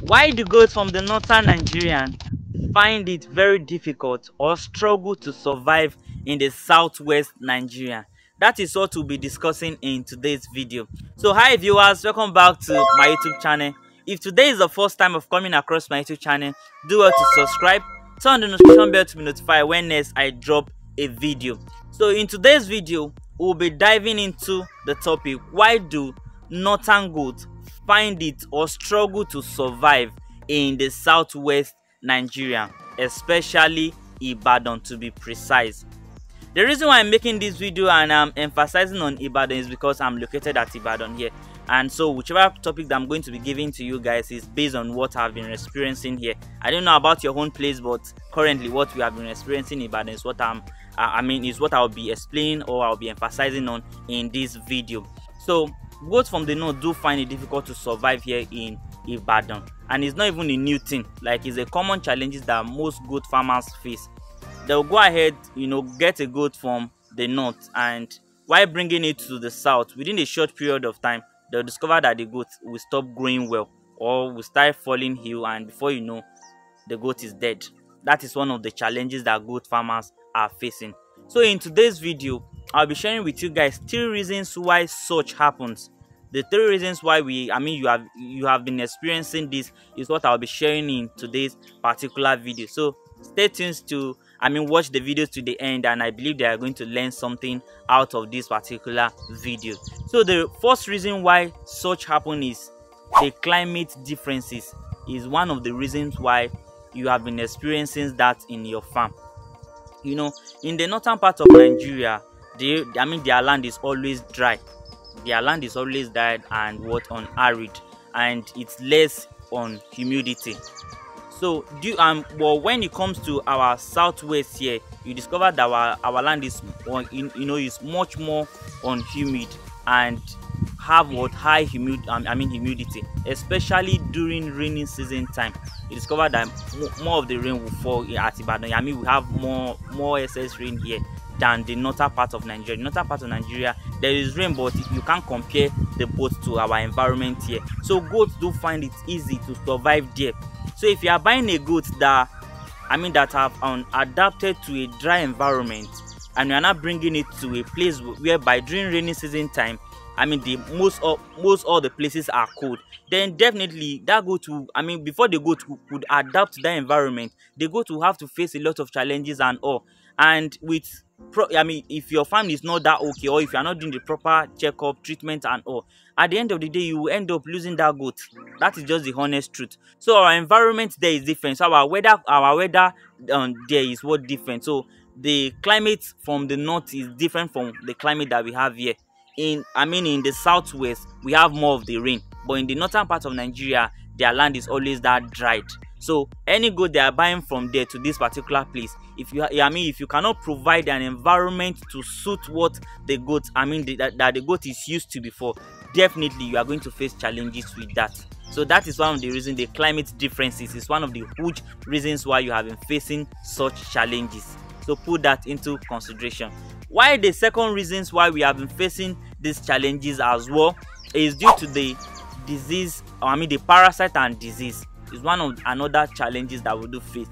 Why do goats from the northern Nigerian find it very difficult or struggle to survive in the southwest Nigeria? That is what we'll be discussing in today's video. So hi viewers, welcome back to my YouTube channel. If today is the first time of coming across my YouTube channel, do well to subscribe, turn on the notification bell to be notified when next I drop a video. So in today's video, we'll be diving into the topic, why do northern goats find it or struggle to survive in the southwest Nigeria, especially Ibadan to be precise. The reason why I'm making this video and I'm emphasizing on Ibadan is because I'm located at Ibadan here, and so whichever topic that I'm going to be giving to you guys is based on what I've been experiencing here. I don't know about your own place, but currently what we have been experiencing in Ibadan is what is what I'll be explaining or I'll be emphasizing on in this video. So goats from the north do find it difficult to survive here in Ibadan, and it's not even a new thing. Like, it's a common challenge that most goat farmers face. They'll go ahead, get a goat from the north, and while bringing it to the south, within a short period of time, they'll discover that the goat will stop growing well or will start falling ill, and before you know, the goat is dead. That is one of the challenges that goat farmers are facing. So in today's video, I'll be sharing with you guys 3 reasons why such happens. The 3 reasons why you have been experiencing this is what I'll be sharing in today's particular video. So stay tuned to watch the videos to the end, and I believe they are going to learn something out of this particular video. So the first reason why such happen is the climate differences is one of the reasons why you have been experiencing that in your farm. In the northern part of Nigeria, their land is always dry. Their land is always dry and arid, and it's less on humidity. So well, when it comes to our southwest here, you discover that our land is is much more on humid and have high humidity, especially during rainy season time. You discover that more of the rain will fall at Ibadan. We have more excess rain here than the northern part of Nigeria. The northern part of Nigeria, there is rain, but you can't compare the both to our environment here. So goats do find it easy to survive there. So if you are buying a goat that have adapted to a dry environment, and you are not bringing it to a place whereby during rainy season time, most all the places are cold, then definitely that goat will, before the goat could adapt to that environment, the goat will have to face a lot of challenges and all. And if your farm is not that okay, or if you are not doing the proper checkup, treatment and all, at the end of the day, you will end up losing that goat. That is just the honest truth. So our environment there is different. So our weather there is what different. So the climate from the north is different from the climate that we have here. In the southwest, we have more of the rain, but in the northern part of Nigeria, their land is always that dried. So any goat they are buying from there to this particular place, if you cannot provide an environment to suit what the goat that the goat is used to before, definitely you are going to face challenges with that. So that is one of the reasons. The climate differences is one of the huge reasons why you have been facing such challenges. So put that into consideration. Why the second reasons why we have been facing these challenges as well is due to the disease, the parasite and disease is one of another challenges that we do face.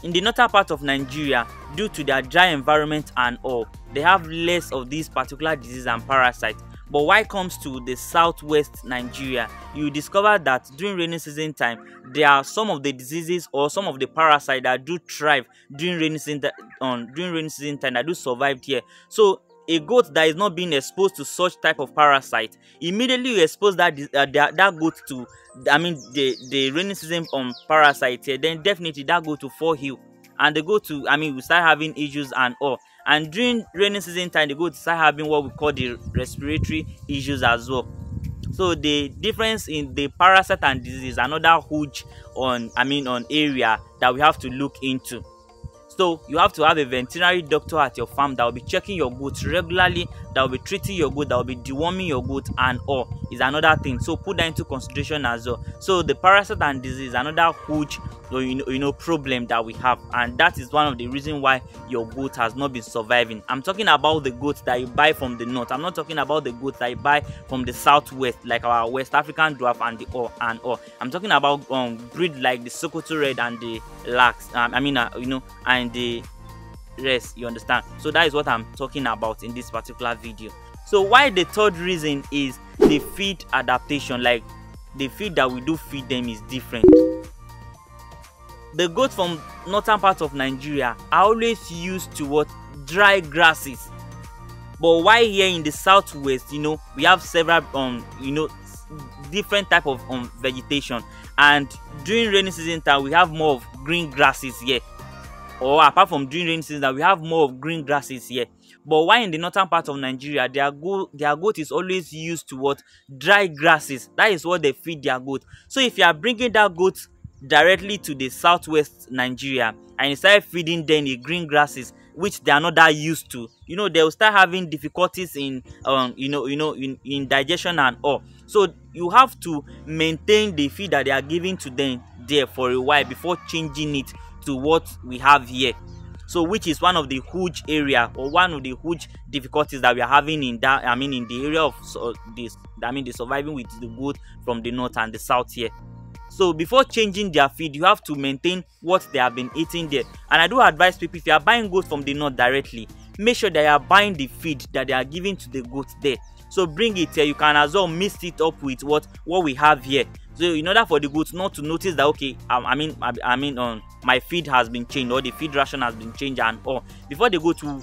In the northern part of Nigeria, due to their dry environment and all, they have less of these particular disease and parasites. But when it comes to the southwest Nigeria, you discover that during rainy season time, there are some of the diseases or some of the parasites that do thrive during rainy season time that do survive here. So a goat that is not being exposed to such type of parasite, immediately you expose that goat to the rainy season parasite here, then definitely that goat will fall ill, and the goat will start having issues and all. And during rainy season time, the goat start having what we call the respiratory issues as well. So the difference in the parasite and disease is another huge area that we have to look into. So you have to have a veterinary doctor at your farm that will be checking your goats regularly, that will be treating your goat, that will be deworming your goat and all. is another thing, so put that into consideration as well. So the parasite and disease is another huge problem that we have, and that is one of the reasons why your goat has not been surviving. I'm talking about the goats that you buy from the north. I'm not talking about the goats that you buy from the southwest, like our West African dwarf and the all. I'm talking about breed like the Sokoto Red and the Lax, and the rest, you understand. So that is what I'm talking about in this particular video. So why the third reason is the feed adaptation, like the feed that we do feed them is different. The goats from northern part of Nigeria are always used to what? Dry grasses. But why here in the southwest, we have several different type of vegetation, and during rainy season time we have more of green grasses here, or apart from during rainy season we have more of green grasses here. But why in the northern part of Nigeria their goat is always used to what? Dry grasses. That is what they feed their goat. So if you are bringing that goat directly to the southwest Nigeria and you start feeding them the green grasses, which they are not that used to, they will start having difficulties in in digestion and all. So you have to maintain the feed that they are giving to them there for a while before changing it to what we have here. So which is one of the huge area, or one of the huge difficulties that we are having in that, in the area of the surviving with the goat from the north and the south here. So before changing their feed, you have to maintain what they have been eating there. And I do advise people, if you are buying goat from the north directly, make sure that you are buying the feed that they are giving to the goat there. So bring it here. You can as well mix it up with what we have here. So in order for the goats not to notice that, okay, my feed has been changed, or the feed ration has been changed and all, before the goat will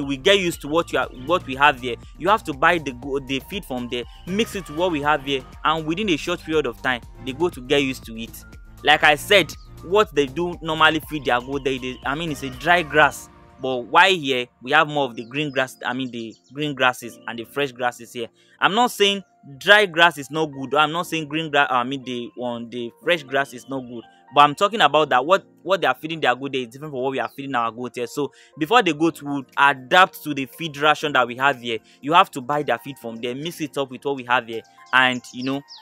we get used to what we have here, you have to buy the feed from there, mix it to what we have here, and within a short period of time the goat will get used to it. Like I said, what they do normally feed their goat, it's a dry grass. But why here we have more of the green grass, the green grasses and the fresh grasses here. I'm not saying dry grass is not good, or I'm not saying green grass, the fresh grass is not good. But I'm talking about that what they are feeding their goat there is different from what we are feeding our goat here. So before the goat would adapt to the feed ration that we have here, you have to buy their feed from there, mix it up with what we have here, and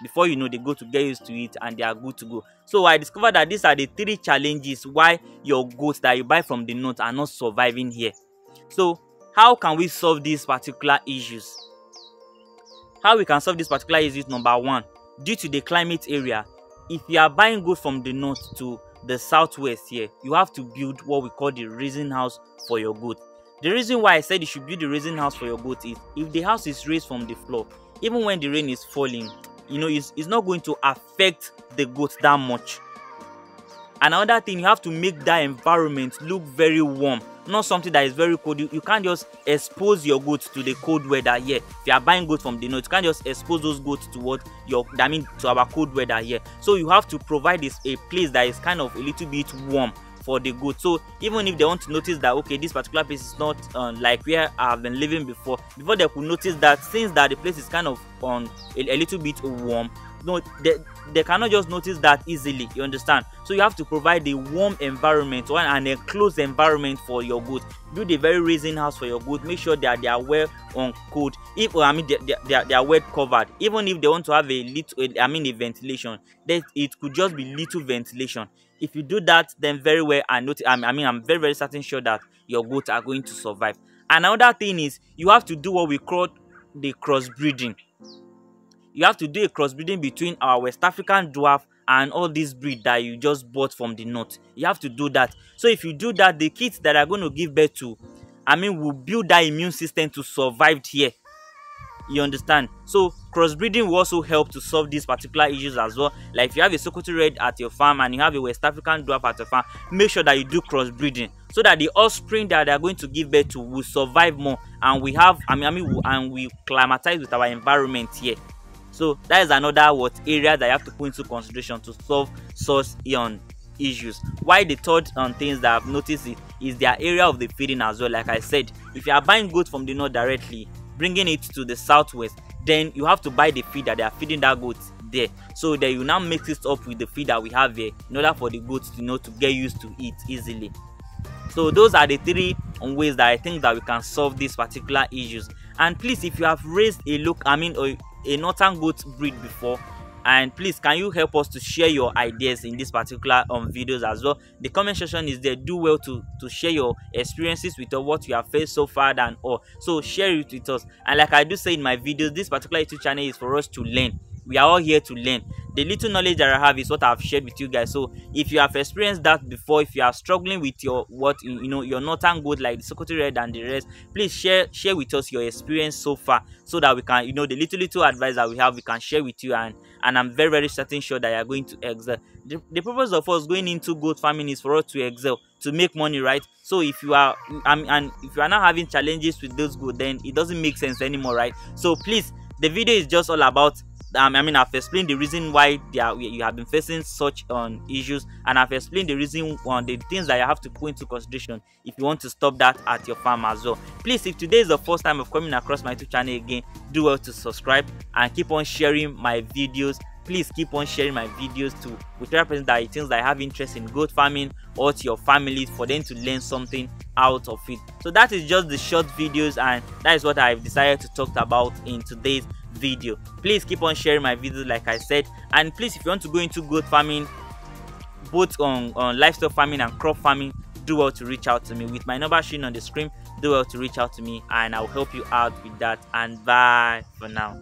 before the goat will get used to it and they are good to go. So I discovered that these are the 3 challenges why your goats that you buy from the north are not surviving here. So how can we solve these particular issues? How we can solve this particular issue is, number 1, due to the climate area. If you are buying goat from the north to the southwest here, you have to build what we call the raising house for your goat. The reason why I said you should build the raising house for your goat is, if the house is raised from the floor, even when the rain is falling, it's not going to affect the goat that much. Another thing, you have to make that environment look very warm, not something that is very cold. You can't just expose your goats to the cold weather here. If you are buying goats from the north, you can't just expose those goats to to our cold weather here. So you have to provide a place that is kind of a little bit warm for the goat. So even if they want to notice that, okay, this particular place is not like where I've been living before they could notice that, since that the place is kind of a little bit warm, they cannot just notice that easily, you understand. So you have to provide a warm environment or an enclosed environment for your goat. Build a very raising house for your goat. Make sure that they are well cold. If they are well covered. Even if they want to have a ventilation, that it could just be little ventilation. If you do that, then very well, I'm very, very certain sure that your goats are going to survive. Another thing is, you have to do what we call the crossbreeding. You have to do a crossbreeding between our West African dwarf and all these breed that you just bought from the north. You have to do that. So if you do that, the kids that are going to give birth to, will build that immune system to survive here. You understand? So crossbreeding will also help to solve these particular issues as well. Like if you have a Sokoto Red at your farm and you have a West African dwarf at your farm, make sure that you do crossbreeding so that the offspring that they are going to give birth to will survive more, and we have and we climatize with our environment here. So that is another area that you have to put into consideration to solve such issues. Why the third things that I've noticed is their area of the feeding as well. Like I said, if you are buying goat from the north directly, bringing it to the southwest, then you have to buy the feed that they are feeding that goat there. So that you now mix it up with the feed that we have here in order for the goats to get used to it easily. So those are the 3 ways that I think that we can solve these particular issues. And please, if you have raised a a northern goat breed before? And please, can you help us to share your ideas in this particular videos as well? The comment section is there. Do well to share your experiences with us, what you have faced so far and all. So share it with us. And like I do say in my videos, this particular YouTube channel is for us to learn. We are all here to learn. The little knowledge that I have is what I've shared with you guys. So if you have experienced that before, if you are struggling with your your northern goat like the Sokoto Red and the rest, please share with us your experience so far, so that we can, the little advice that we have, we can share with you, and I'm very certain sure that you are going to excel. The purpose of us going into goat farming is for us to excel, to make money, right? So if you are and if you are not having challenges with those goats, then it doesn't make sense anymore, right? So please, the video is just all about I've explained the reason why you have been facing such issues, and I've explained the reason the things that you have to put into consideration if you want to stop that at your farm as well. Please, if today is the first time of coming across my YouTube channel again, do well to subscribe and keep on sharing my videos. Please keep on sharing my videos to whichever person that thinks that I have interest in goat farming, or to your family, for them to learn something out of it. So that is just the short videos, and that is what I've decided to talk about in today's video. Please keep on sharing my videos like I said, and please, if you want to go into goat farming, both on livestock farming and crop farming, do well to reach out to me with my number shown on the screen. Do well to reach out to me and I'll help you out with that. And bye for now.